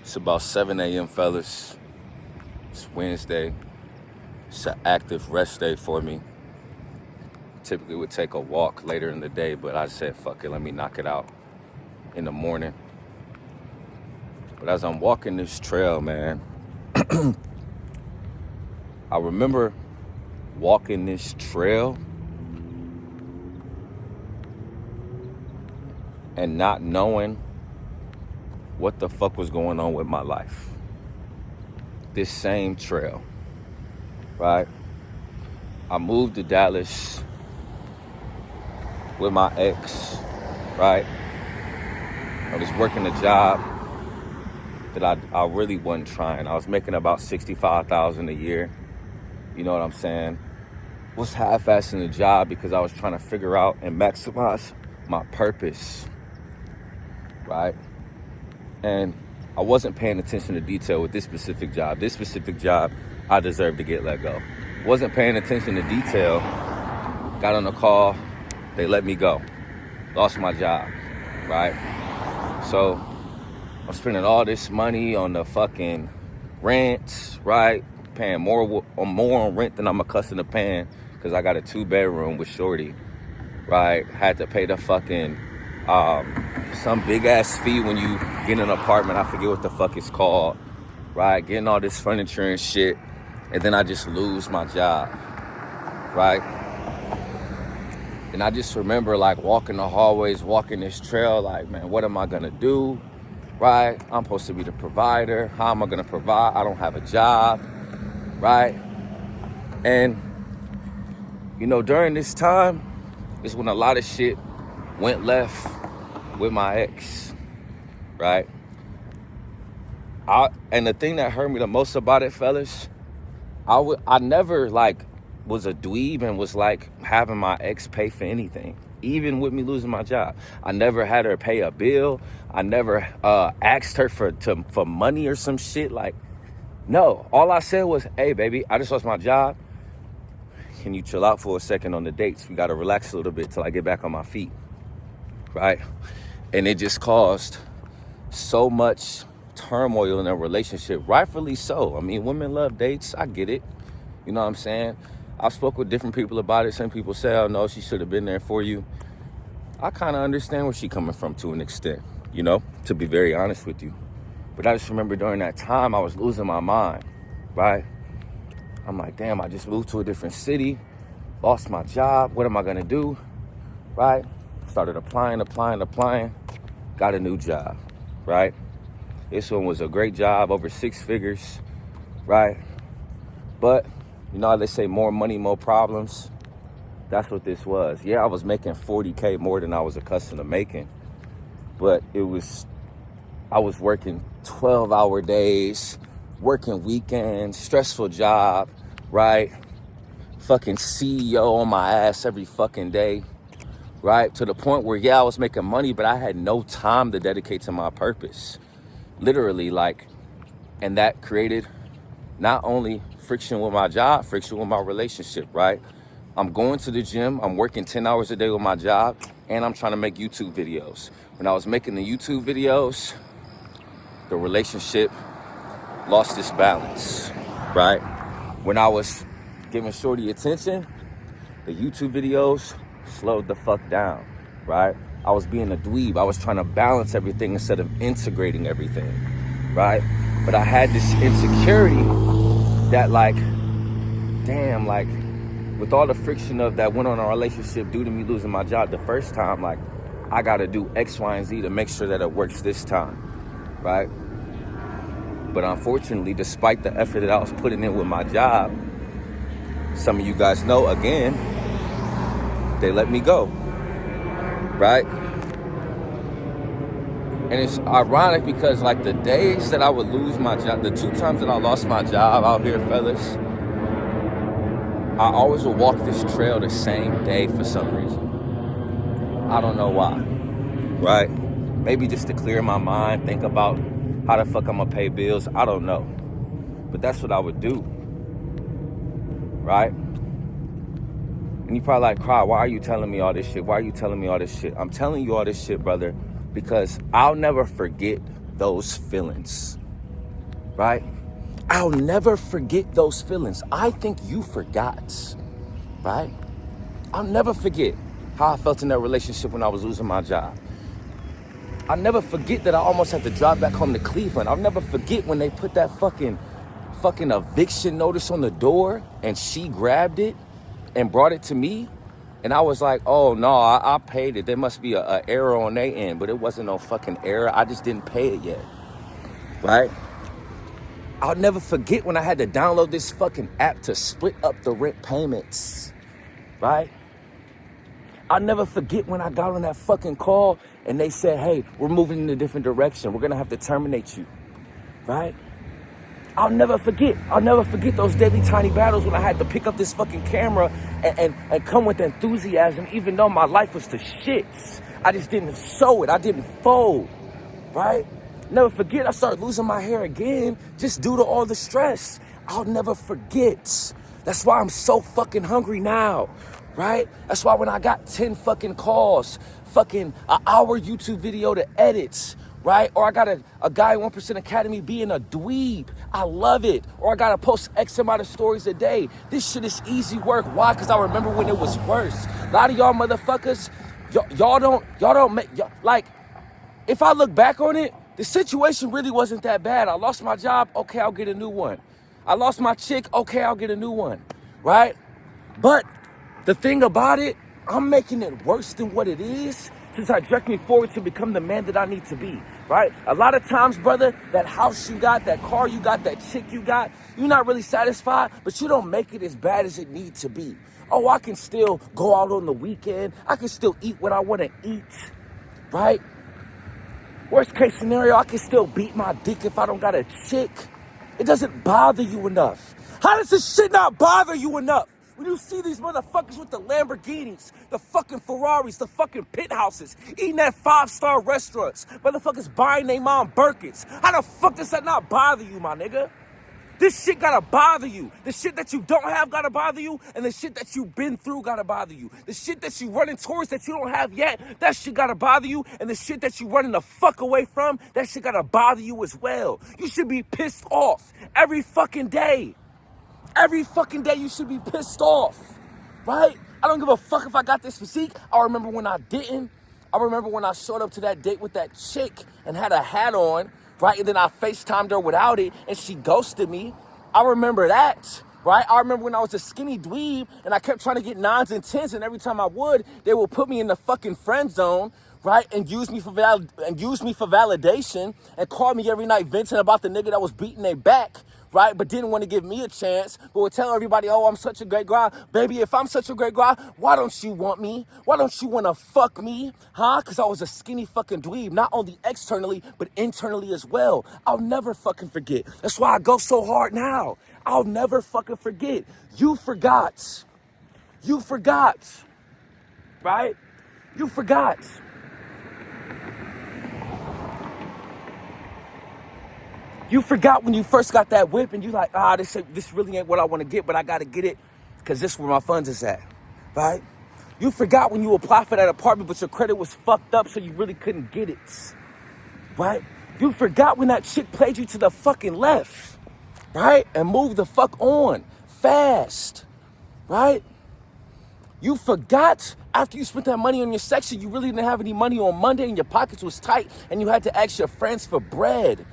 It's about 7 a.m., fellas. It's Wednesday. It's an active rest day for me. Typically would take a walk later in the day, but I said, fuck it, let me knock it out in the morning. But as I'm walking this trail, man, I remember walking this trail and not knowing what the fuck was going on with my life. This same trail, right? I moved to Dallas with my ex, right? I was working a job that I really wasn't trying. I was making about $65,000 a year. You know what I'm saying? Was half-assing the job because I was trying to figure out and maximize my purpose, right? And I wasn't paying attention to detail with this specific job. This specific job, I deserved to get let go. Wasn't paying attention to detail. Got on the call. They let me go. Lost my job, right? So I'm spending all this money on the fucking rent, right? Paying more on rent than I'm accustomed to paying because I got a 2-bedroom with Shorty, right? Had to pay the fucking some big ass fee when you get in an apartment. I forget what the fuck it's called, right? Getting all this furniture and shit, and then I just lose my job, right? And I just remember like walking the hallways, walking this trail, like, man, what am I gonna do, right? I'm supposed to be the provider. How am I gonna provide? I don't have a job, right? And, you know, during this time is when a lot of shit went left with my ex, right? And the thing that hurt me the most about it, fellas, I never like was a dweeb and was like having my ex pay for anything, even with me losing my job. I never had her pay a bill. I never asked her for money or some shit. Like, no, all I said was, hey, baby, I just lost my job. Can you chill out for a second on the dates? We got to relax a little bit till I get back on my feet, right? And it just caused so much turmoil in a relationship, rightfully so. I mean, women love dates. I get it. You know what I'm saying? I've spoke with different people about it. Some people say, oh, no, she should have been there for you. I kind of understand where she's coming from to an extent, you know, to be very honest with you. But I just remember during that time, I was losing my mind, right? I'm like, damn, I just moved to a different city, lost my job. What am I going to do, right? Started applying, got a new job, right? This one was a great job, over 6 figures, right? But, you know how they say more money, more problems? That's what this was. Yeah, I was making $40K more than I was accustomed to making. But I was working 12-hour days, working weekends, stressful job, right? Fucking CEO on my ass every fucking day, right? To the point where, yeah, I was making money, but I had no time to dedicate to my purpose. Literally, like, and that created not only friction with my job, friction with my relationship, right? I'm going to the gym, I'm working 10 hours a day with my job, and I'm trying to make YouTube videos. When I was making the YouTube videos, the relationship lost its balance, right? When I was giving Shorty attention, the YouTube videos slowed the fuck down, right? I was being a dweeb. I was trying to balance everything instead of integrating everything, right? But I had this insecurity that, like, damn, like, with all the friction of that went on in our relationship due to me losing my job the first time, like, I got to do X, Y, and Z to make sure that it works this time, right? But unfortunately, despite the effort that I was putting in with my job, some of you guys know, again, they let me go, right? And it's ironic because, like, the days that I would lose my job, the 2 times that I lost my job out here, fellas, I always would walk this trail the same day for some reason. I don't know why, right? Maybe just to clear my mind, think about how the fuck I'm gonna pay bills. I don't know. But that's what I would do, right? And you probably like, Cry, why are you telling me all this shit? Why are you telling me all this shit? I'm telling you all this shit, brother, because I'll never forget those feelings, right? I'll never forget those feelings. I think you forgot, right? I'll never forget how I felt in that relationship when I was losing my job. I'll never forget that I almost had to drive back home to Cleveland. I'll never forget when they put that fucking eviction notice on the door and she grabbed it and brought it to me. And I was like, oh no, I paid it. There must be a error on their end, but it wasn't no fucking error. I just didn't pay it yet, right? I'll never forget when I had to download this fucking app to split up the rent payments, right? I'll never forget when I got on that fucking call and they said, hey, we're moving in a different direction. We're gonna have to terminate you, right? I'll never forget those daily tiny battles when I had to pick up this fucking camera and come with enthusiasm, even though my life was to shits. I just didn't show it. I didn't fold, right? Never forget, I started losing my hair again just due to all the stress. I'll never forget. That's why I'm so fucking hungry now, right? That's why when I got 10 fucking calls, fucking an hour YouTube video to edit, right? Or I got a guy at 1% Academy being a dweeb. I love it. Or I got to post X amount of stories a day. This shit is easy work. Why? Because I remember when it was worse. A lot of y'all motherfuckers, y'all don't make, like, if I look back on it, the situation really wasn't that bad. I lost my job, okay, I'll get a new one. I lost my chick, okay, I'll get a new one, right? But the thing about it, I'm making it worse than what it is since I direct me forward to become the man that I need to be, right? A lot of times, brother, that house you got, that car you got, that chick you got, you're not really satisfied, but you don't make it as bad as it needs to be. Oh, I can still go out on the weekend. I can still eat what I want to eat, right? Worst case scenario, I can still beat my dick if I don't got a chick. It doesn't bother you enough. How does this shit not bother you enough? When you see these motherfuckers with the Lamborghinis, the fucking Ferraris, the fucking penthouses, eating at 5-star restaurants, motherfuckers buying their mom Birkins. How the fuck does that not bother you, my nigga? This shit gotta bother you. The shit that you don't have gotta bother you, and the shit that you've been through gotta bother you. The shit that you running towards that you don't have yet, that shit gotta bother you, and the shit that you running the fuck away from, that shit gotta bother you as well. You should be pissed off every fucking day. Every fucking day you should be pissed off, right? I don't give a fuck if I got this physique. I remember when I didn't. I remember when I showed up to that date with that chick and had a hat on, right? And then I FaceTimed her without it and she ghosted me. I remember that, right? I remember when I was a skinny dweeb and I kept trying to get 9s and 10s, and every time I would, they would put me in the fucking friend zone, right? And use me for validation and call me every night venting about the nigga that was beating their back, right? But didn't want to give me a chance, but would tell everybody, oh, I'm such a great guy. Baby, if I'm such a great guy, why don't you want me? Why don't you want to fuck me? Huh? Because I was a skinny fucking dweeb, not only externally, but internally as well. I'll never fucking forget. That's why I go so hard now. I'll never fucking forget. You forgot. You forgot. Right? You forgot. You forgot when you first got that whip and you like, this really ain't what I want to get, but I got to get it because this is where my funds is at, right? You forgot when you applied for that apartment, but your credit was fucked up, so you really couldn't get it, right? You forgot when that chick played you to the fucking left, right? And moved the fuck on fast, right? You forgot after you spent that money on your section, you really didn't have any money on Monday and your pockets was tight and you had to ask your friends for bread.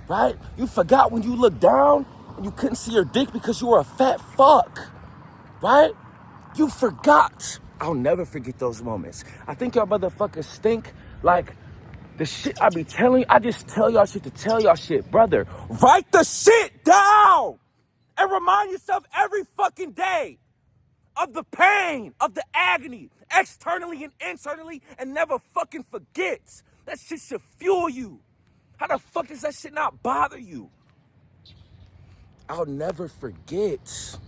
Right? You forgot when you looked down and you couldn't see your dick because you were a fat fuck. Right? You forgot. I'll never forget those moments. I think y'all motherfuckers stink like the shit I be telling. I just tell y'all shit to tell y'all shit. Brother, write the shit down and remind yourself every fucking day of the pain, of the agony, externally and internally, and never fucking forget. That shit should fuel you. How the fuck does that shit not bother you? I'll never forget.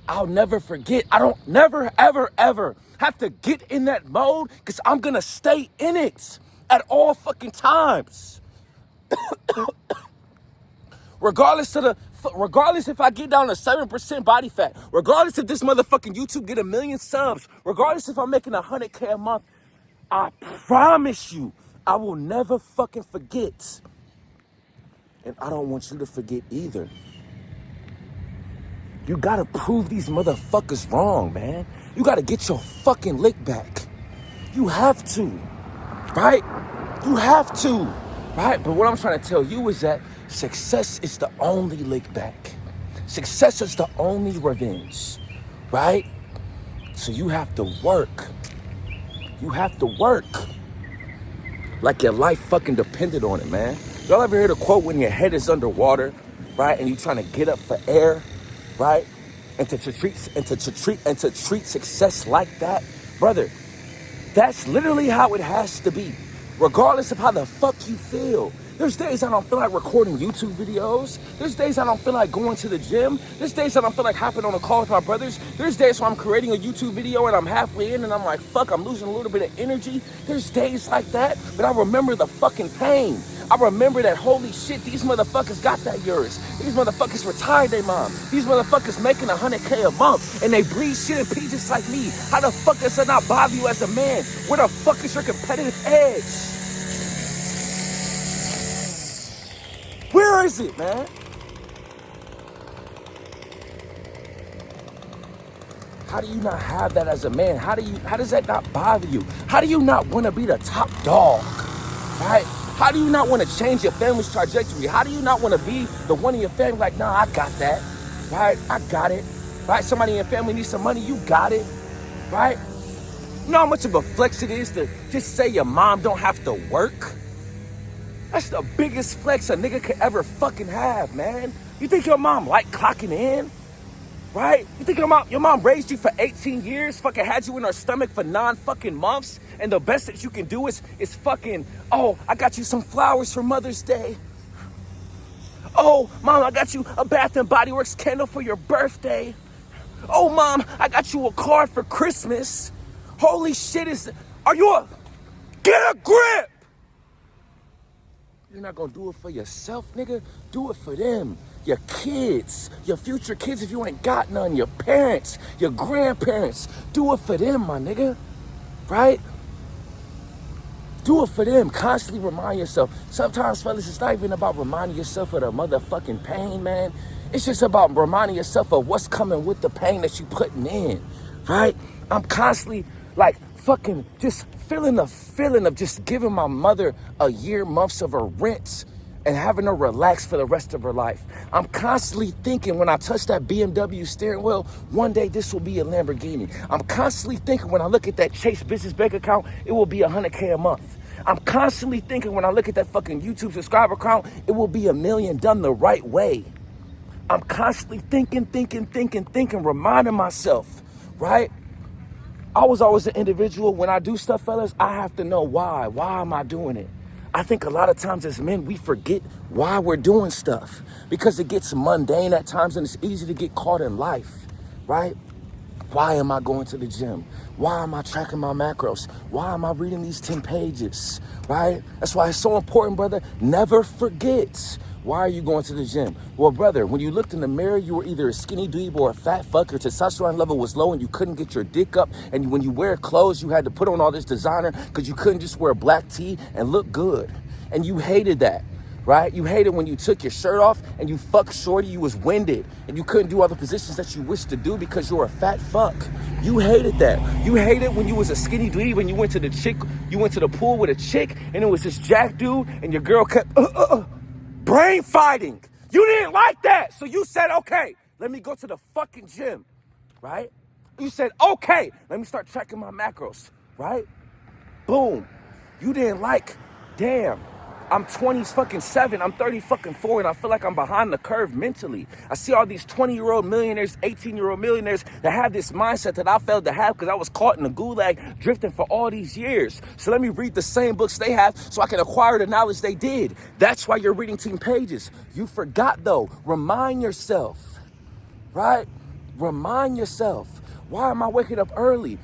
I'll never forget. I don't never, ever, ever have to get in that mode because I'm going to stay in it at all fucking times. Regardless if I get down to 7% body fat, regardless if this motherfucking YouTube get 1 million subs, regardless if I'm making 100K a month, I promise you, I will never fucking forget And I don't want you to forget either. You gotta prove these motherfuckers wrong, man. You gotta get your fucking lick back. You have to, right? You have to, right? But what I'm trying to tell you is that success is the only lick back. Success is the only revenge, right? So you have to work. You have to work like your life fucking depended on it, man. Y'all ever hear the quote when your head is underwater, right? And you trying to get up for air, right? And to treat success like that, brother. That's literally how it has to be, regardless of how the fuck you feel. There's days I don't feel like recording YouTube videos. There's days I don't feel like going to the gym. There's days I don't feel like hopping on a call with my brothers. There's days where I'm creating a YouTube video and I'm halfway in and I'm like, fuck, I'm losing a little bit of energy. There's days like that, but I remember the fucking pain. I remember that, holy shit, these motherfuckers got that yours. These motherfuckers retired their mom. These motherfuckers making $100K a month and they breathe shit and pee just like me. How the fuck does that not bother you as a man? Where the fuck is your competitive edge? Where is it, man? How do you not have that as a man? How does that not bother you? How do you not want to be the top dog, right? How do you not want to change your family's trajectory? How do you not want to be the one in your family like, nah, I got that, right? I got it, right? Somebody in your family needs some money, you got it, right? You know how much of a flex it is to just say your mom don't have to work? That's the biggest flex a nigga could ever fucking have, man. You think your mom like clocking in? Right? You think your mom raised you for 18 years, fucking had you in her stomach for 9 fucking months, and the best that you can do is fucking, oh, I got you some flowers for Mother's Day. Oh, mom, I got you a Bath and Body Works candle for your birthday. Oh, mom, I got you a card for Christmas. Holy shit, get a grip! You're not gonna do it for yourself, nigga. Do it for them. Your kids, your future kids if you ain't got none, your parents, your grandparents. Do it for them, my nigga, right? Do it for them. Constantly remind yourself. Sometimes, fellas, it's not even about reminding yourself of the motherfucking pain, man. It's just about reminding yourself of what's coming with the pain that you putting in, right? I'm constantly like fucking just feeling the feeling of just giving my mother a year, months of her rent and having her relax for the rest of her life. I'm constantly thinking when I touch that BMW steering wheel, one day this will be a Lamborghini. I'm constantly thinking when I look at that Chase business bank account, it will be $100K a month. I'm constantly thinking when I look at that fucking YouTube subscriber count, it will be 1 million done the right way. I'm constantly thinking, reminding myself, right? I was always an individual. When I do stuff, fellas, I have to know why. Why am I doing it? I think a lot of times as men, we forget why we're doing stuff because it gets mundane at times and it's easy to get caught in life, right? Why am I going to the gym? Why am I tracking my macros? Why am I reading these 10 pages, right? That's why it's so important, brother. Never forget. Why are you going to the gym? Well, brother, when you looked in the mirror, you were either a skinny dweeb or a fat fucker. Testosterone level was low and you couldn't get your dick up. And when you wear clothes, you had to put on all this designer because you couldn't just wear a black tee and look good. And you hated that, right? You hated when you took your shirt off and you fucked shorty, you was winded. And you couldn't do all the positions that you wished to do because you were a fat fuck. You hated that. You hated when you was a skinny dweeb and you went to the pool with a chick and it was this jack dude and your girl kept, brain fighting. You didn't like that. So you said, okay, let me go to the fucking gym, right? You said, okay, let me start tracking my macros, right? Boom. You didn't like, damn, I'm 27, I'm 34, and I feel like I'm behind the curve mentally. I see all these 20-year-old millionaires, 18-year-old millionaires that have this mindset that I failed to have because I was caught in the gulag drifting for all these years. So let me read the same books they have so I can acquire the knowledge they did. That's why you're reading 10 pages. You forgot, though. Remind yourself, right? Remind yourself. Why am I waking up early?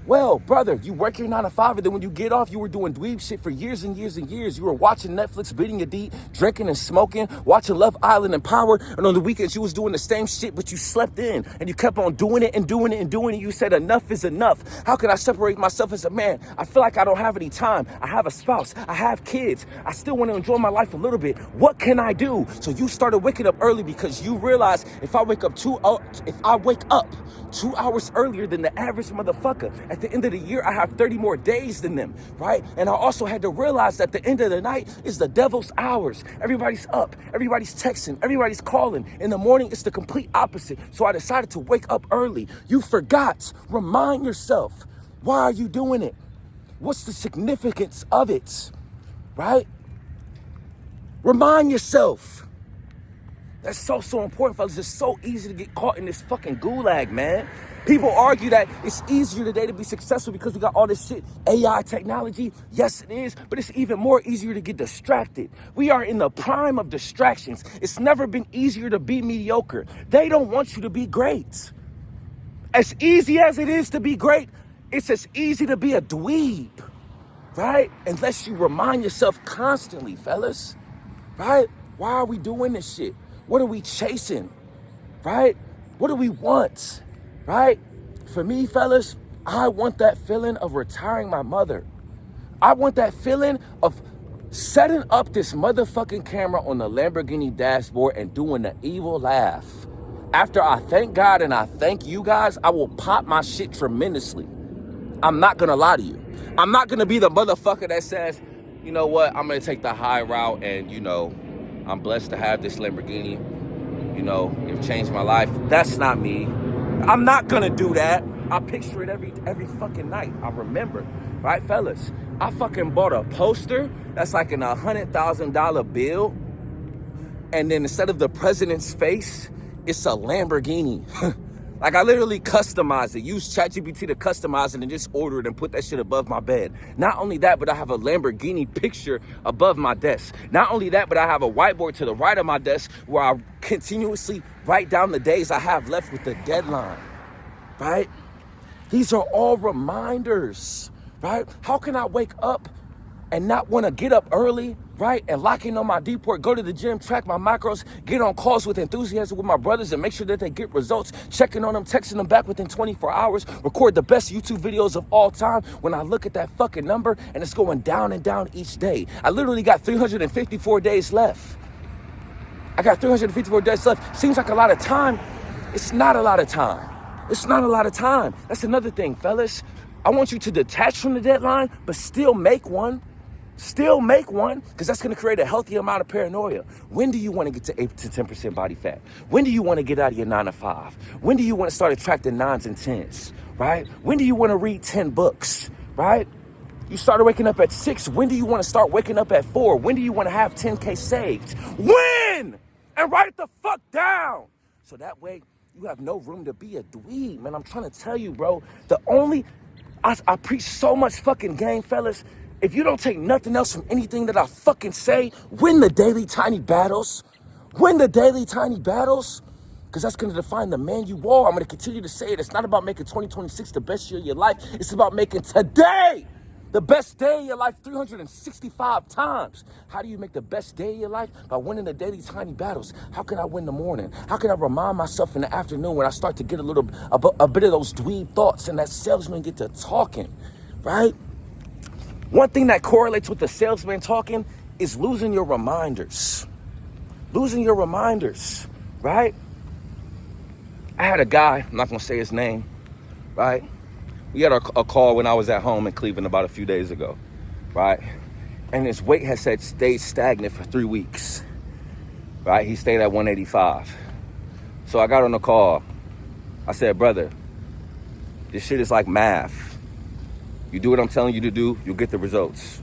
Well, brother, you work your 9 to 5, and then when you get off, you were doing dweeb shit for years and years and years. You were watching Netflix, beating your D, drinking and smoking, watching Love Island and Power, and on the weekends you was doing the same shit, but you slept in, and you kept on doing it and doing it and doing it. You said enough is enough. How can I separate myself as a man? I feel like I don't have any time. I have a spouse. I have kids. I still want to enjoy my life a little bit. What can I do? So you started waking up early because you realized if I wake up 2 hours earlier than the average motherfucker, at the end of the year, I have 30 more days than them, right? And I also had to realize that the end of the night is the devil's hours. Everybody's up, everybody's texting, everybody's calling. In the morning, it's the complete opposite. So I decided to wake up early. You forgot. Remind yourself. Why are you doing it? What's the significance of it, right? Remind yourself. That's so important, fellas. It's so easy to get caught in this fucking gulag, man. People argue that it's easier today to be successful because we got all this shit, AI technology. Yes, it is, but it's even more easier to get distracted. We are in the prime of distractions. It's never been easier to be mediocre. They don't want you to be great. As easy as it is to be great, it's as easy to be a dweeb, right? Unless you remind yourself constantly, fellas, right? Why are we doing this shit? What are we chasing, right? What do we want, right? For me, fellas, I want that feeling of retiring my mother. I want that feeling of setting up this motherfucking camera on the Lamborghini dashboard and doing the evil laugh. After I thank God and I thank you guys, I will pop my shit tremendously. I'm not gonna lie to you. I'm not gonna be the motherfucker that says, you know what, I'm gonna take the high route and, you know, I'm blessed to have this Lamborghini. You know, it changed my life. That's not me. I'm not gonna do that. I picture it every fucking night. I remember, right, fellas? I fucking bought a poster that's like an $100,000 bill, and then instead of the president's face, it's a Lamborghini. Like, I literally customized it, used ChatGPT to customize it and just order it and put that shit above my bed. Not only that, but I have a Lamborghini picture above my desk. Not only that, but I have a whiteboard to the right of my desk where I continuously write down the days I have left with the deadline, right? These are all reminders, right? How can I wake up and not want to get up early, right? And lock in on my deport, go to the gym, track my macros, get on calls with enthusiasm with my brothers and make sure that they get results, checking on them, texting them back within 24 hours, record the best YouTube videos of all time when I look at that fucking number and it's going down and down each day. I literally got 354 days left. I got 354 days left. Seems like a lot of time. It's not a lot of time. It's not a lot of time. That's another thing, fellas. I want you to detach from the deadline, but still make one. Still make one, because that's going to create a healthy amount of paranoia. When do you want to get to 8 to 10% body fat? When do you want to get out of your 9 to 5? When do you want to start attracting 9s and 10s, right? When do you want to read 10 books, right? You started waking up at 6. When do you want to start waking up at 4? When do you want to have 10K saved? When? And write it the fuck down. So that way you have no room to be a dweeb, man. I'm trying to tell you, bro. I preach so much fucking game, fellas. If you don't take nothing else from anything that I fucking say, win the daily tiny battles. Win the daily tiny battles. Because that's going to define the man you are. I'm going to continue to say it. It's not about making 2026 the best year of your life. It's about making today the best day of your life 365 times. How do you make the best day of your life? By winning the daily tiny battles. How can I win the morning? How can I remind myself in the afternoon when I start to get a bit of those dweeb thoughts and that salesman get to talking, right? One thing that correlates with the salesman talking is losing your reminders. Losing your reminders, right? I had a guy, I'm not gonna say his name, right? We had a call when I was at home in Cleveland about a few days ago, right? And his weight has stayed stagnant for 3 weeks, right? He stayed at 185. So I got on the call. I said, brother, this shit is like math. You do what I'm telling you to do, you'll get the results.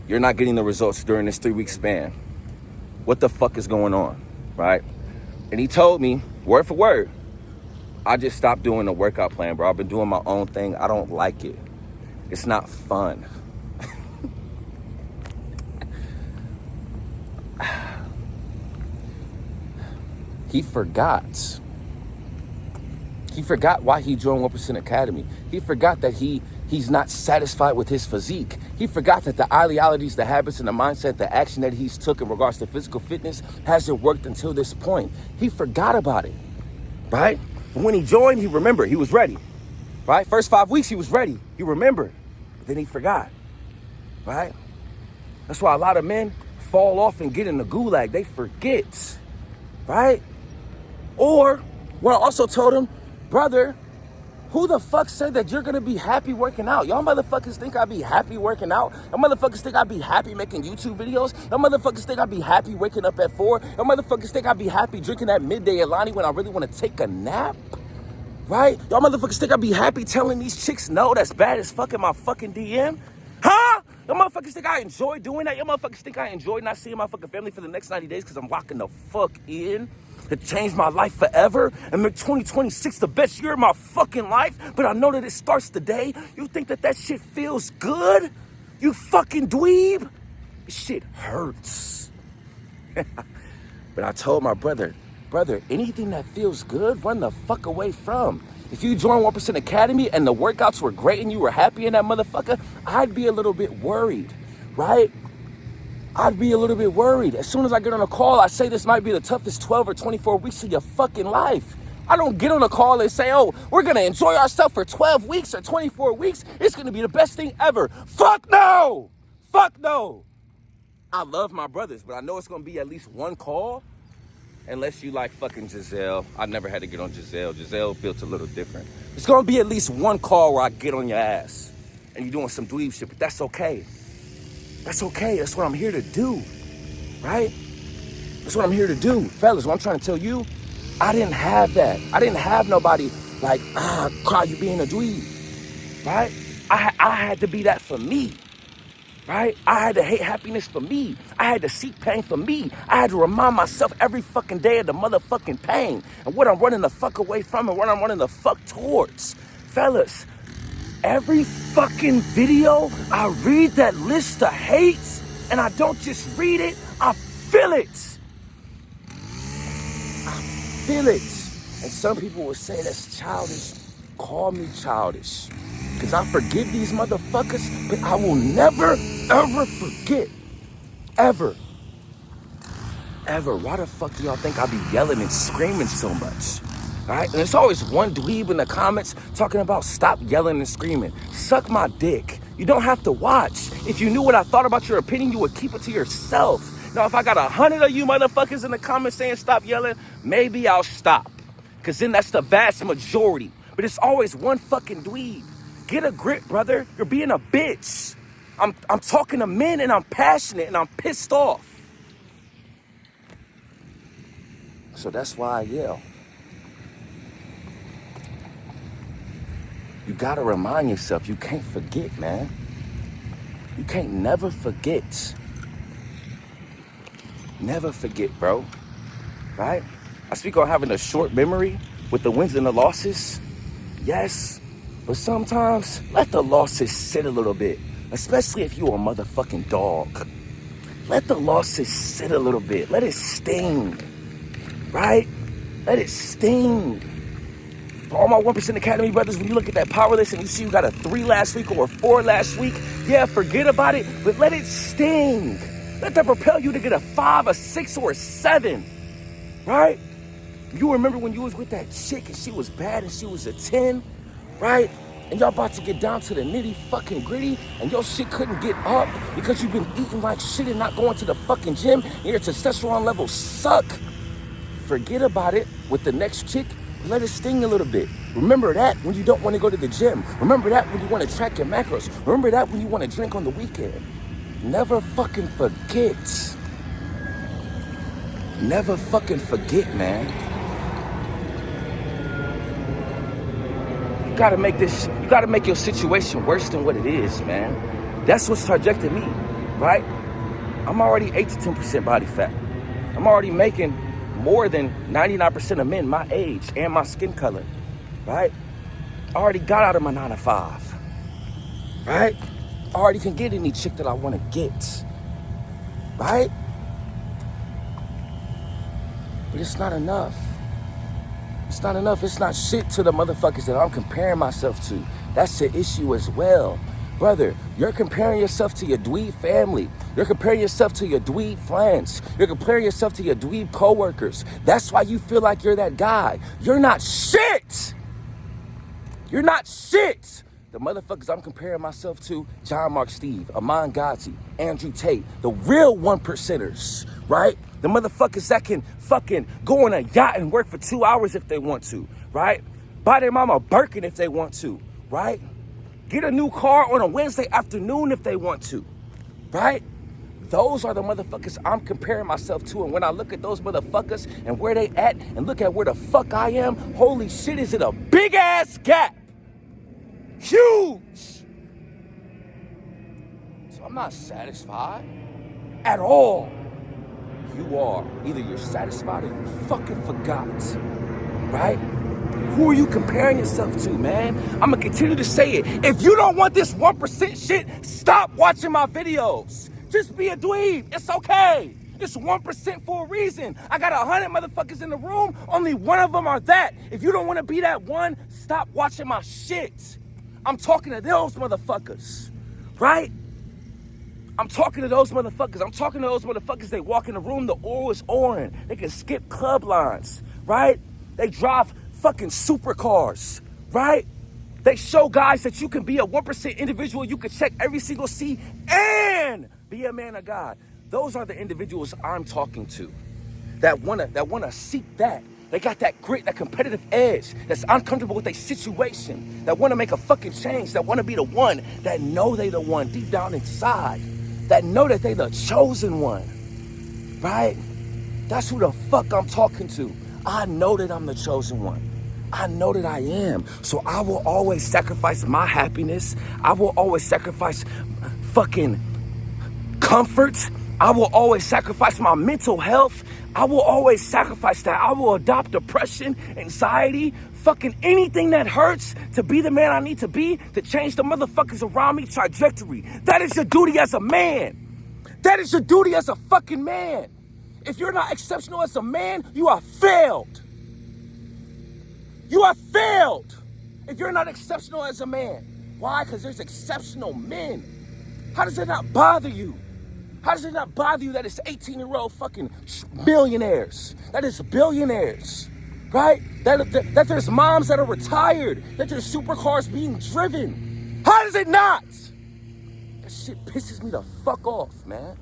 You're not getting the results during this 3-week span. What the fuck is going on, right? And he told me, word for word, I just stopped doing the workout plan, bro. I've been doing my own thing. I don't like it. It's not fun. He forgot. He forgot why he joined 1% Academy. He forgot that he's not satisfied with his physique. He forgot that the ideologies, the habits, and the mindset, the action that he's took in regards to physical fitness hasn't worked until this point. He forgot about it, right? But when he joined, he remembered. He was ready, right? First 5 weeks, he was ready. He remembered. But then he forgot, right? That's why a lot of men fall off and get in the gulag. They forget, right? Or what I also told him, brother, who the fuck said that you're gonna be happy working out? Y'all motherfuckers think I'd be happy working out? Y'all motherfuckers think I'd be happy making YouTube videos? Y'all motherfuckers think I'd be happy waking up at 4? Y'all motherfuckers think I'd be happy drinking that midday Alani when I really wanna take a nap? Right? Y'all motherfuckers think I'd be happy telling these chicks no, that's bad as fuck in my fucking DM? Huh? Y'all motherfuckers think I enjoy doing that? Y'all motherfuckers think I enjoy not seeing my fucking family for the next 90 days because I'm locking the fuck in? To change my life forever and make 2026 the best year of my fucking life, but I know that it starts today. You think that that shit feels good? You fucking dweeb? This shit hurts. But I told my brother, anything that feels good, run the fuck away from. If you joined 1% Academy and the workouts were great and you were happy in that motherfucker, I'd be a little bit worried, right? I'd be a little bit worried. As soon as I get on a call, I say this might be the toughest 12 or 24 weeks of your fucking life. I don't get on a call and say, oh, we're gonna enjoy ourselves for 12 weeks or 24 weeks. It's gonna be the best thing ever. Fuck no! Fuck no! I love my brothers, but I know it's gonna be at least one call. Unless you like fucking Giselle. I never had to get on Giselle. Giselle built a little different. It's gonna be at least one call where I get on your ass and you're doing some dweeb shit, but that's okay. That's okay. That's what I'm here to do, right? That's what I'm here to do. Fellas, what I'm trying to tell you, I didn't have that. I didn't have nobody like, Carl, you being a dweeb, right? I had to be that for me, right? I had to hate happiness for me. I had to seek pain for me. I had to remind myself every fucking day of the motherfucking pain and what I'm running the fuck away from and what I'm running the fuck towards. Fellas, every fucking video, I read that list of hates, and I don't just read it, I feel it. I feel it. And some people will say that's childish. Call me childish. Because I forgive these motherfuckers, but I will never, ever forget. Ever. Ever. Why the fuck do y'all think I be yelling and screaming so much? All right? And there's always one dweeb in the comments talking about stop yelling and screaming. Suck my dick. You don't have to watch. If you knew what I thought about your opinion, you would keep it to yourself. Now, if I got 100 of you motherfuckers in the comments saying stop yelling, maybe I'll stop. Because then that's the vast majority. But it's always one fucking dweeb. Get a grip, brother. You're being a bitch. I'm talking to men and I'm passionate and I'm pissed off. So that's why I yell. You gotta remind yourself, you can't forget, man. You can't never forget. Never forget, bro. Right? I speak on having a short memory with the wins and the losses. Yes. But sometimes, let the losses sit a little bit. Especially if you're a motherfucking dog. Let the losses sit a little bit. Let it sting. Right? Let it sting. For all my 1% Academy brothers, when you look at that power list and you see you got a 3 last week or a 4 last week, yeah, forget about it, but let it sting. Let that propel you to get a 5, a 6, or a 7, right? You remember when you was with that chick and she was bad and she was a 10, right? And y'all about to get down to the nitty fucking gritty and your shit couldn't get up because you've been eating like shit and not going to the fucking gym and your testosterone levels suck. Forget about it with the next chick. Let it sting a little bit. Remember that when you don't want to go to the gym. Remember that when you want to track your macros. Remember that when you want to drink on the weekend. Never fucking forget. Never fucking forget, man. You gotta make your situation worse than what it is, man. That's what's subjected me, right? I'm already 8 to 10% body fat. I'm already making more than 99% of men my age and my skin color, right? I already got out of my 9 to 5, right? I already can get any chick that I want to get, right? But it's not enough. It's not enough. It's not shit to the motherfuckers that I'm comparing myself to. That's the issue as well. Brother, you're comparing yourself to your dweeb family. You're comparing yourself to your dweeb friends. You're comparing yourself to your dweeb coworkers. That's why you feel like you're that guy. You're not shit. You're not shit. The motherfuckers I'm comparing myself to, John Mark Steve, Amon Gotti, Andrew Tate, the real 1%ers, right? The motherfuckers that can fucking go on a yacht and work for 2 hours if they want to, right? Buy their mama a Birkin if they want to, right? Get a new car on a Wednesday afternoon if they want to, right? Those are the motherfuckers I'm comparing myself to. And when I look at those motherfuckers and where they at and look at where the fuck I am, holy shit, is it a big ass gap. Huge. So I'm not satisfied at all. You are. Either you're satisfied or you fucking forgot, right? Who are you comparing yourself to, man? I'm gonna continue to say it. If you don't want this 1% shit, stop watching my videos. Just be a dweeb. It's okay. It's 1% for a reason. I got 100 motherfuckers in the room. Only one of them are that. If you don't want to be that one, stop watching my shit. I'm talking to those motherfuckers, right? I'm talking to those motherfuckers. I'm talking to those motherfuckers. They walk in the room, the oil is on. They can skip club lines, right? They drive fucking supercars, right? They show guys that you can be a 1% individual. You can check every single C and be a man of God. Those are the individuals I'm talking to that wanna seek that. They got that grit, that competitive edge, that's uncomfortable with their situation, that wanna make a fucking change, that wanna be the one, that know they the one deep down inside, that know that they the chosen one, right? That's who the fuck I'm talking to. I know that I'm the chosen one. I know that I am. So I will always sacrifice my happiness. I will always sacrifice fucking comfort. I will always sacrifice my mental health. I will always sacrifice that. I will adopt depression, anxiety, fucking anything that hurts to be the man I need to be, to change the motherfuckers around me trajectory. That is your duty as a man. That is your duty as a fucking man. If you're not exceptional as a man, you are failed. You are failed if you're not exceptional as a man. Why? Because there's exceptional men. How does it not bother you? How does it not bother you that it's 18-year-old fucking millionaires? That is billionaires, right? That there's moms that are retired, that there's supercars being driven. How does it not? That shit pisses me the fuck off, man.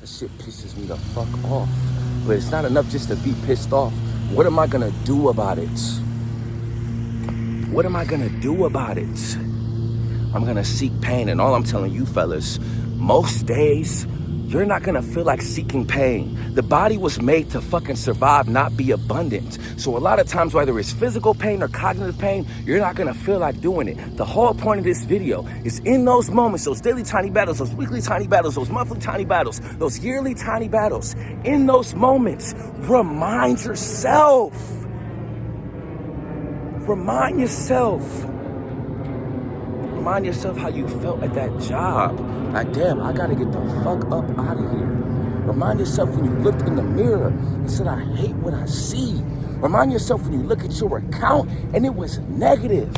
That shit pisses me the fuck off. But it's not enough just to be pissed off. What am I gonna do about it? What am I gonna do about it? I'm gonna seek pain, and all I'm telling you fellas, most days, you're not gonna feel like seeking pain. The body was made to fucking survive, not be abundant. So a lot of times, whether it's physical pain or cognitive pain, you're not gonna feel like doing it. The whole point of this video is in those moments, those daily tiny battles, those weekly tiny battles, those monthly tiny battles, those yearly tiny battles. In those moments, remind yourself. Remind yourself. Remind yourself how you felt at that job. Like, damn, I gotta get the fuck up out of here. Remind yourself when you looked in the mirror and said, I hate what I see. Remind yourself when you look at your account and it was negative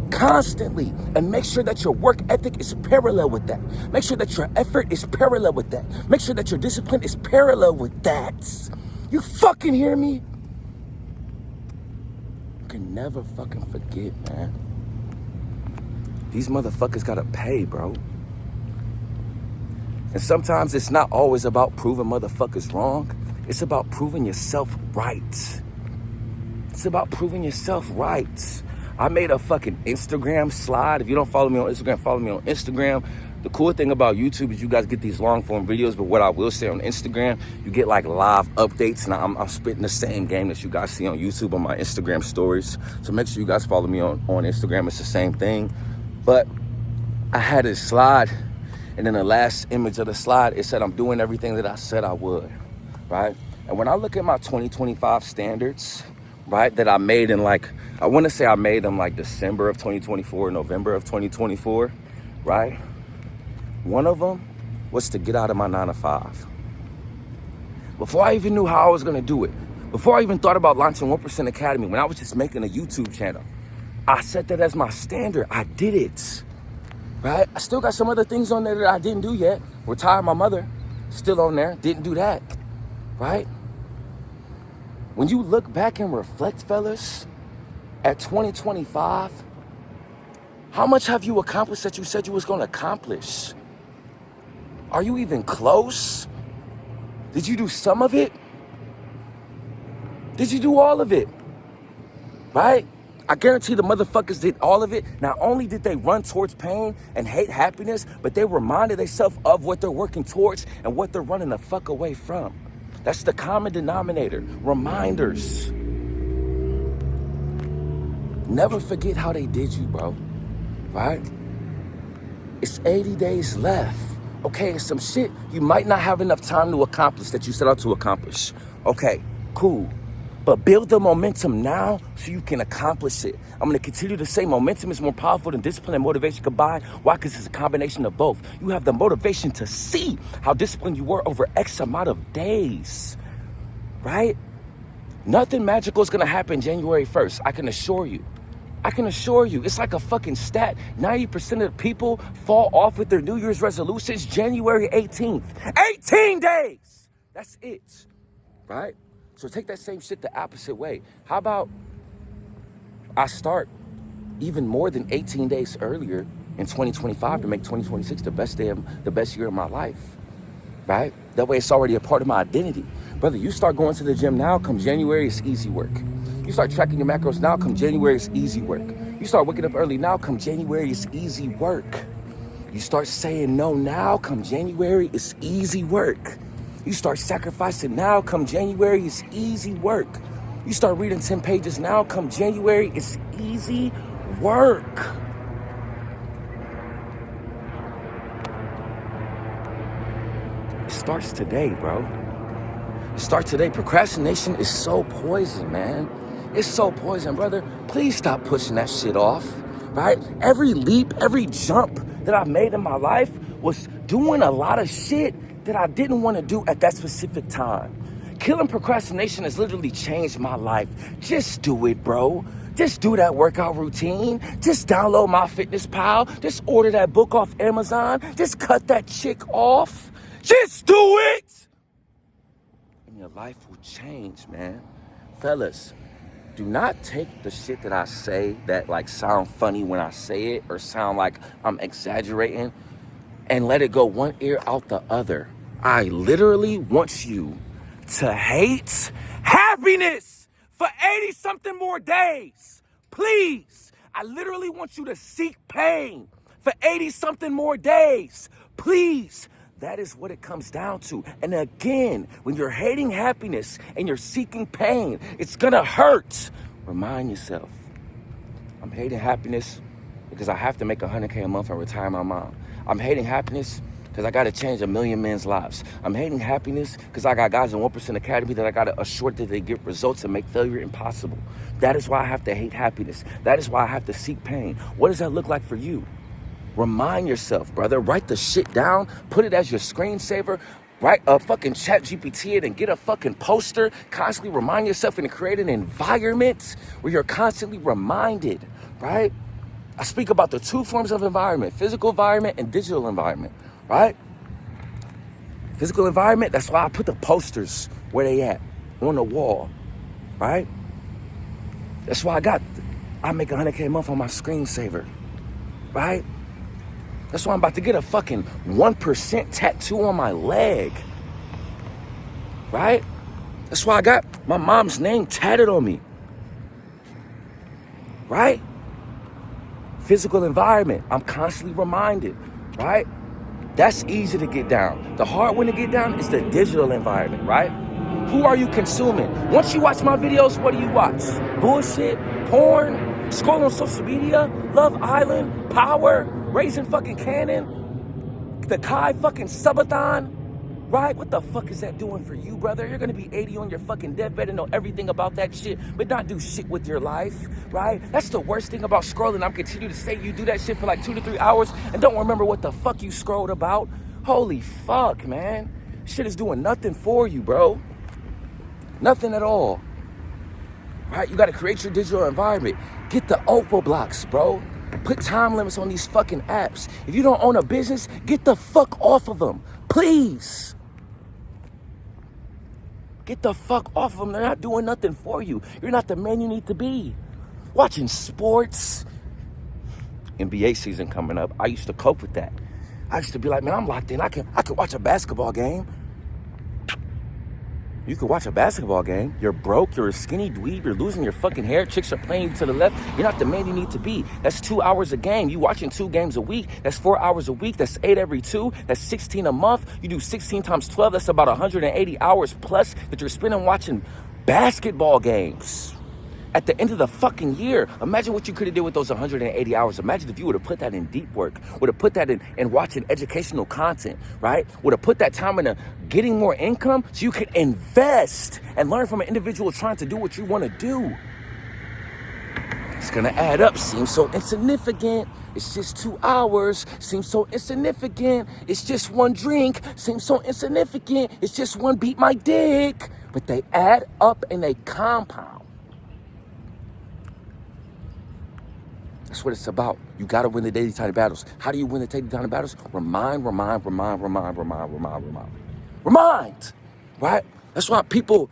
constantly. And make sure that your work ethic is parallel with that. Make sure that your effort is parallel with that. Make sure that your discipline is parallel with that. You fucking hear me? You can never fucking forget, man. These motherfuckers gotta pay, bro. And sometimes it's not always about proving motherfuckers wrong. It's about proving yourself right. It's about proving yourself right. I made a fucking Instagram slide. If you don't follow me on Instagram, follow me on Instagram. The cool thing about YouTube is you guys get these long form videos, but what I will say on Instagram, you get like live updates. Now I'm spitting the same game that you guys see on YouTube on my Instagram stories. So make sure you guys follow me on Instagram. It's the same thing. But I had this slide, and then the last image of the slide, it said I'm doing everything that I said I would, right? And when I look at my 2025 standards, right, that I made in like, I want to say I made them like December of 2024, November of 2024, right? One of them was to get out of my 9 to 5. Before I even knew how I was going to do it, Before I even thought about launching 1% Academy, when I was just making a YouTube channel, I set that as my standard. I did it, right? I still got some other things on there that I didn't do yet. Retired my mother, still on there, didn't do that, right? When you look back and reflect, fellas, at 2025, how much have you accomplished that you said you was gonna accomplish? Are you even close? Did you do some of it? Did you do all of it? Right? I guarantee the motherfuckers did all of it. Not only did they run towards pain and hate happiness, but they reminded themselves of what they're working towards and what they're running the fuck away from. That's the common denominator. Reminders. Never forget how they did you, bro. Right? It's 80 days left. Okay, it's some shit you might not have enough time to accomplish that you set out to accomplish. Okay, cool. But build the momentum now so you can accomplish it. I'm gonna continue to say momentum is more powerful than discipline and motivation combined. Why? Because it's a combination of both. You have the motivation to see how disciplined you were over X amount of days, right? Nothing magical is gonna happen January 1st, I can assure you. I can assure you, it's like a fucking stat. 90% of the people fall off with their New Year's resolutions January 18th. 18 days! That's it, right? So take that same shit the opposite way. How about I start even more than 18 days earlier in 2025 to make 2026 the best year of my life, right? That way it's already a part of my identity. Brother, you start going to the gym now, come January, it's easy work. You start tracking your macros now, come January, it's easy work. You start waking up early now, come January, it's easy work. You start saying no now, come January, it's easy work. You start sacrificing now, come January, it's easy work. You start reading 10 pages now, come January, it's easy work. It starts today, bro. It starts today. Procrastination is so poison, man. It's so poison, brother. Please stop pushing that shit off, right? Every leap, every jump that I've made in my life was doing a lot of shit that I didn't want to do at that specific time. Killing procrastination has literally changed my life. Just do it, bro. Just do that workout routine. Just download MyFitnessPal. Just order that book off Amazon. Just cut that chick off. Just do it! And your life will change, man. Fellas, do not take the shit that I say that like sound funny when I say it or sound like I'm exaggerating and let it go one ear out the other. I literally want you to hate happiness for 80-something more days. Please. I literally want you to seek pain for 80-something more days. Please. That is what it comes down to. And again, when you're hating happiness and you're seeking pain, it's gonna hurt. Remind yourself, I'm hating happiness because I have to make $100K a month and retire my mom. I'm hating happiness because I got to change 1 million men's lives. I'm hating happiness because I got guys in 1% Academy that I got to assure that they get results and make failure impossible. That is why I have to hate happiness. That is why I have to seek pain. What does that look like for you? Remind yourself, brother. Write the shit down. Put it as your screensaver. Write a fucking ChatGPT it and get a fucking poster. Constantly remind yourself and create an environment where you're constantly reminded, right? I speak about the two forms of environment, physical environment and digital environment, right? Physical environment, that's why I put the posters where they at, on the wall, right? That's why I make $100K a month on my screensaver, right? That's why I'm about to get a fucking 1% tattoo on my leg, right? That's why I got my mom's name tatted on me, right? Physical environment, I'm constantly reminded, right? That's easy to get down. The hard one to get down is the digital environment, right? Who are you consuming? Once you watch my videos, what do you watch? Bullshit, porn, scroll on social media, Love Island, Power, Raising fucking Cannon, the Kai fucking subathon, right? What the fuck is that doing for you, brother? You're gonna be 80 on your fucking deathbed and know everything about that shit, but not do shit with your life, right? That's the worst thing about scrolling. I'm continuing to say you do that shit for like 2 to 3 hours and don't remember what the fuck you scrolled about. Holy fuck, man. Shit is doing nothing for you, bro. Nothing at all. Right? You got to create your digital environment. Get the Opal blocks, bro. Put time limits on these fucking apps. If you don't own a business, get the fuck off of them. Please. Get the fuck off of them. They're not doing nothing for you. You're not the man you need to be. Watching sports. NBA season coming up. I used to cope with that. I used to be like, man, I'm locked in. I can watch a basketball game. You could watch a basketball game. You're broke. You're a skinny dweeb. You're losing your fucking hair. Chicks are playing to the left. You're not the man you need to be. That's 2 hours a game. You watching 2 games a week. That's 4 hours a week. That's 8 every 2. That's 16 a month. You do 16 times 12. That's about 180 hours plus that you're spending watching basketball games. At the end of the fucking year, imagine what you could have did with those 180 hours. Imagine if you would have put that in deep work, would have put that in watching educational content, right? Would have put that time into getting more income so you could invest and learn from an individual trying to do what you want to do. It's gonna add up. Seems so insignificant. It's just 2 hours. Seems so insignificant. It's just one drink. Seems so insignificant. It's just one beat my dick. But they add up and they compound. That's what it's about. You got to win the daily tiny battles. How do you win the daily tiny battles? Remind. Right? That's why people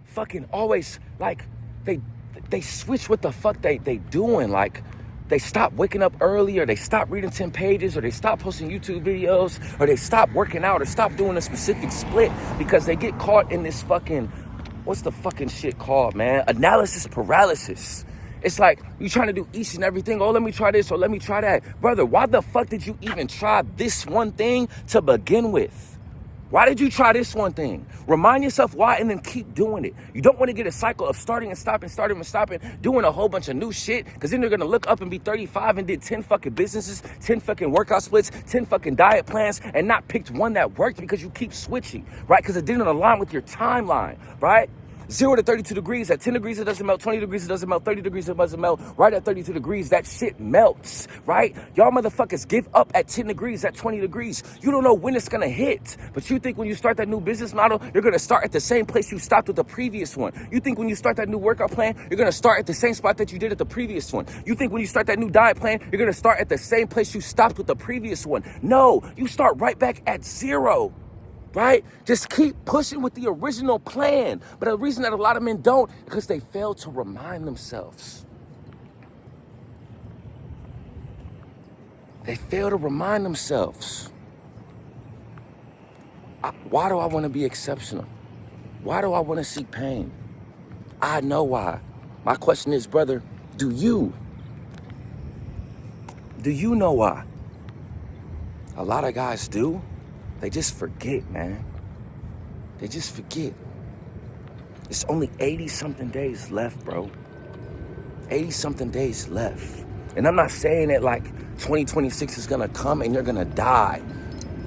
fucking always, like, they switch what the fuck they doing. Like, they stop waking up early, or they stop reading 10 pages, or they stop posting YouTube videos, or they stop working out, or stop doing a specific split because they get caught in this fucking, what's the fucking shit called, man? Analysis paralysis. It's like you trying to do each and everything. Oh, let me try this or let me try that. Brother, why the fuck did you even try this one thing to begin with? Why did you try this one thing? Remind yourself why and then keep doing it. You don't want to get a cycle of starting and stopping, doing a whole bunch of new shit, because then you're going to look up and be 35 and did 10 fucking businesses, 10 fucking workout splits, 10 fucking diet plans, and not picked one that worked because you keep switching, right? Because it didn't align with your timeline, right? 0 to 32 degrees. At 10 degrees, it doesn't melt. 20 degrees, it doesn't melt. 30 degrees, it doesn't melt. Right at 32 degrees, that shit melts, right? Y'all motherfuckers give up at 10 degrees, at 20 degrees. You don't know when it's going to hit. But you think when you start that new business model, you're going to start at the same place you stopped with the previous one. You think when you start that new workout plan, you're going to start at the same spot that you did at the previous one. You think when you start that new diet plan, you're going to start at the same place you stopped with the previous one. No, you start right back at 0. Right? Just keep pushing with the original plan. But the reason that a lot of men don't, because they fail to remind themselves. They fail to remind themselves. Why do I want to be exceptional? Why do I want to see pain? I know why. My question is, brother, do you? Do you know why? A lot of guys do. They just forget, man. They just forget. It's only 80-something days left, bro. 80-something days left. And I'm not saying that like 2026 is gonna come and you're gonna die.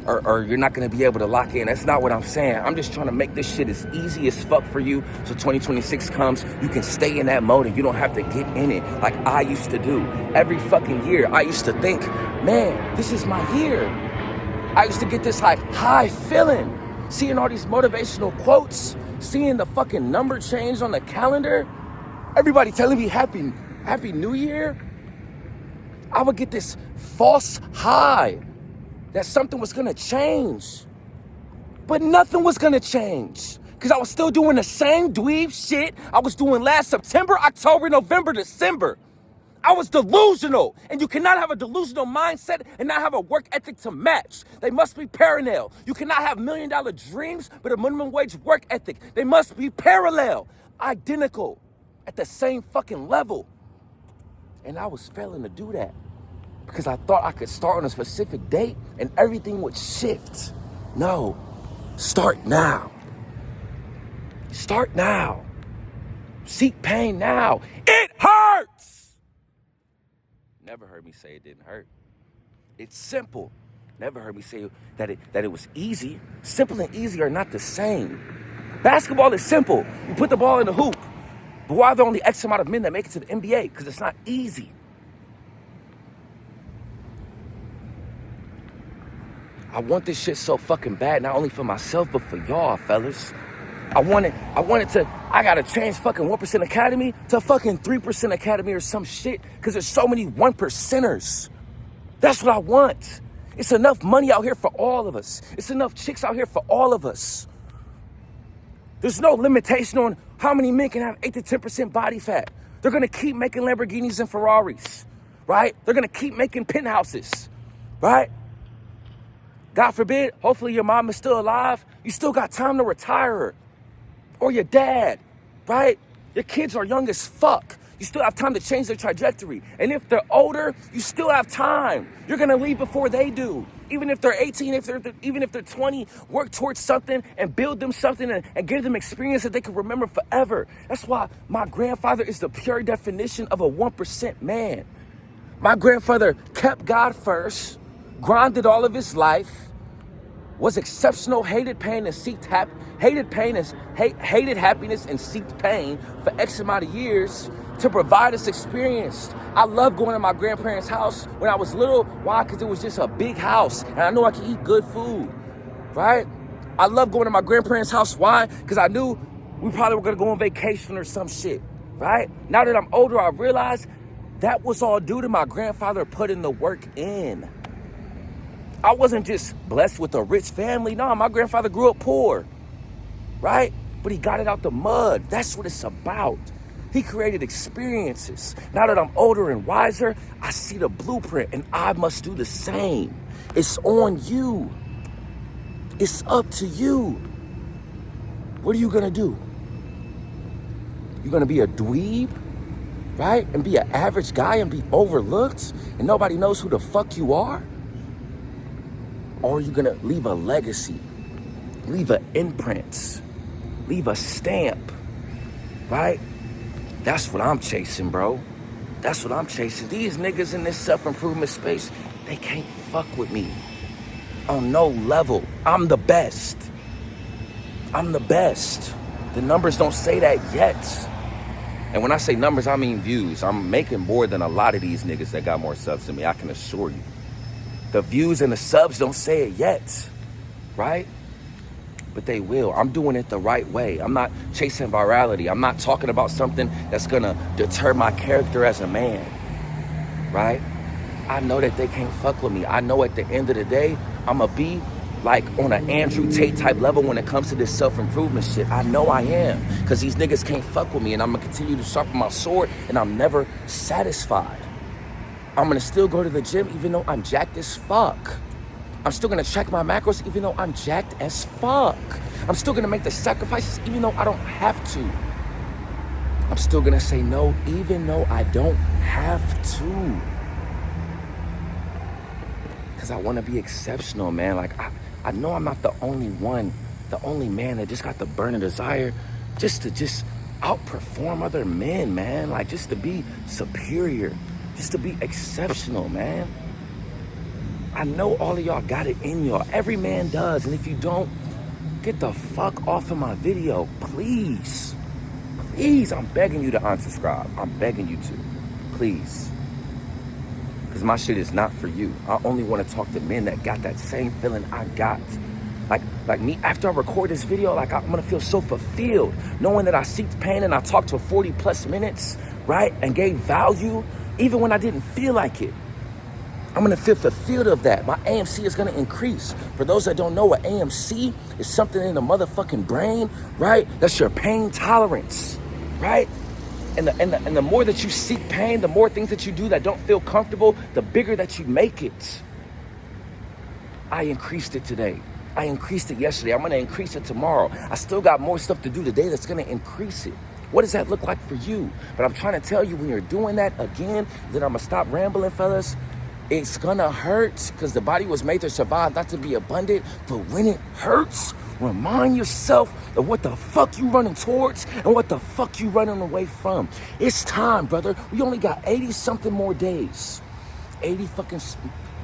Or you're not gonna be able to lock in. That's not what I'm saying. I'm just trying to make this shit as easy as fuck for you. So 2026 comes, you can stay in that mode and you don't have to get in it like I used to do. Every fucking year, I used to think, man, this is my year. I used to get this like high feeling, seeing all these motivational quotes, seeing the fucking number change on the calendar, everybody telling me happy New Year. I would get this false high that something was gonna change, but nothing was gonna change because I was still doing the same dweeb shit I was doing last September, October, November, December. I was delusional, and you cannot have a delusional mindset and not have a work ethic to match. They must be parallel. You cannot have $1 million dreams but a minimum wage work ethic. They must be parallel, identical, at the same fucking level. And I was failing to do that because I thought I could start on a specific date and everything would shift. No, start now. Start now. Seek pain now. It hurts. Never heard me say it didn't hurt. It's simple. Never heard me say that it was easy. Simple and easy are not the same. Basketball is simple. You put the ball in the hoop. But why are there only X amount of men that make it to the NBA? Because it's not easy. I want this shit so fucking bad, not only for myself, but for y'all, fellas. I gotta change fucking 1% Academy to fucking 3% Academy or some shit, because there's so many 1%ers. That's what I want. It's enough money out here for all of us. It's enough chicks out here for all of us. There's no limitation on how many men can have 8 to 10% body fat. They're gonna keep making Lamborghinis and Ferraris, right? They're gonna keep making penthouses, right? God forbid, hopefully your mom is still alive. You still got time to retire her. Or your dad, right? Your kids are young as fuck. You still have time to change their trajectory. And if they're older, you still have time. You're gonna leave before they do. Even if they're 18, even if they're 20, work towards something and build them something and give them experience that they can remember forever. That's why my grandfather is the pure definition of a 1% man. My grandfather kept God first, grinded all of his life, was exceptional, hated pain and hated happiness and seeked pain for X amount of years to provide us experience. I love going to my grandparents' house when I was little. Why? Because it was just a big house and I know I could eat good food, right? I love going to my grandparents' house. Why? Because I knew we probably were going to go on vacation or some shit, right? Now that I'm older, I realize that was all due to my grandfather putting the work in. I wasn't just blessed with a rich family. No, my grandfather grew up poor, right? But he got it out the mud. That's what it's about. He created experiences. Now that I'm older and wiser, I see the blueprint and I must do the same. It's on you. It's up to you. What are you gonna do? You're gonna be a dweeb, right? And be an average guy and be overlooked and nobody knows who the fuck you are? Or are you gonna leave a legacy, leave an imprint, leave a stamp, right? That's what I'm chasing, bro. That's what I'm chasing. These niggas in this self-improvement space, they can't fuck with me on no level. I'm the best. I'm the best. The numbers don't say that yet. And when I say numbers, I mean views. I'm making more than a lot of these niggas that got more subs than me, I can assure you. The views and the subs don't say it yet, right? But they will. I'm doing it the right way. I'm not chasing virality. I'm not talking about something that's gonna deter my character as a man, right? I know that they can't fuck with me. I know at the end of the day, I'ma be like on an Andrew Tate type level when it comes to this self-improvement shit. I know I am, because these niggas can't fuck with me and I'm gonna continue to sharpen my sword and I'm never satisfied. I'm gonna still go to the gym even though I'm jacked as fuck. I'm still gonna check my macros even though I'm jacked as fuck. I'm still gonna make the sacrifices even though I don't have to. I'm still gonna say no even though I don't have to. Because I wanna be exceptional, man. Like, I know I'm not the only one, the only man that just got the burning desire just to outperform other men, man. Like, just to be superior. Just to be exceptional, man. I know all of y'all got it in y'all. Every man does. And if you don't, get the fuck off of my video, please. Please, I'm begging you to unsubscribe. I'm begging you to. Please. Because my shit is not for you. I only want to talk to men that got that same feeling I got. Like me, after I record this video, like I'm gonna feel so fulfilled. Knowing that I seeked pain and I talked for 40 plus minutes, right? And gave value. Even when I didn't feel like it. I'm gonna feel fulfilled of that. My AMC is gonna increase. For those that don't know, what AMC is something in the motherfucking brain, right? That's your pain tolerance, right? And the more that you seek pain, the more things that you do that don't feel comfortable, the bigger that you make it. I increased it today. I increased it yesterday. I'm gonna increase it tomorrow. I still got more stuff to do today that's gonna increase it. What does that look like for you? But I'm trying to tell you, when you're doing that again, then I'm gonna stop rambling, fellas. It's gonna hurt because the body was made to survive, not to be abundant. But when it hurts, remind yourself of what the fuck you running towards and what the fuck you running away from. It's time, brother. We only got 80 something more days. 80 fucking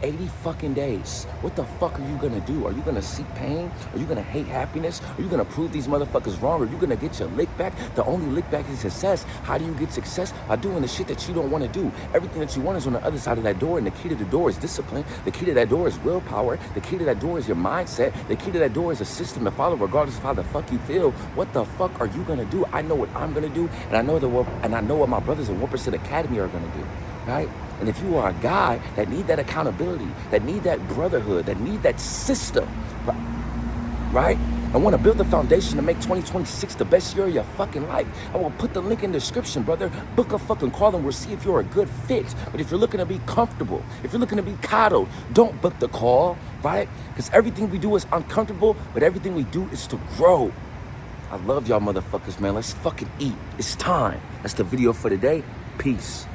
80 fucking days. What the fuck are you gonna do? Are you gonna seek pain? Are you gonna hate happiness? Are you gonna prove these motherfuckers wrong? Are you gonna get your lick back? The only lick back is success. How do you get success? By doing the shit that you don't wanna do. Everything that you want is on the other side of that door, and the key to the door is discipline. The key to that door is willpower. The key to that door is your mindset. The key to that door is a system to follow regardless of how the fuck you feel. What the fuck are you gonna do? I know what I'm gonna do, and I know what my brothers in 1% Academy are gonna do, right? And if you are a guy that need that accountability, that need that brotherhood, that need that system, right? I want to build the foundation to make 2026 the best year of your fucking life. I will put the link in the description, brother. Book a fucking call and we'll see if you're a good fit. But if you're looking to be comfortable, if you're looking to be coddled, don't book the call, right? Because everything we do is uncomfortable, but everything we do is to grow. I love y'all motherfuckers, man. Let's fucking eat. It's time. That's the video for today. Peace.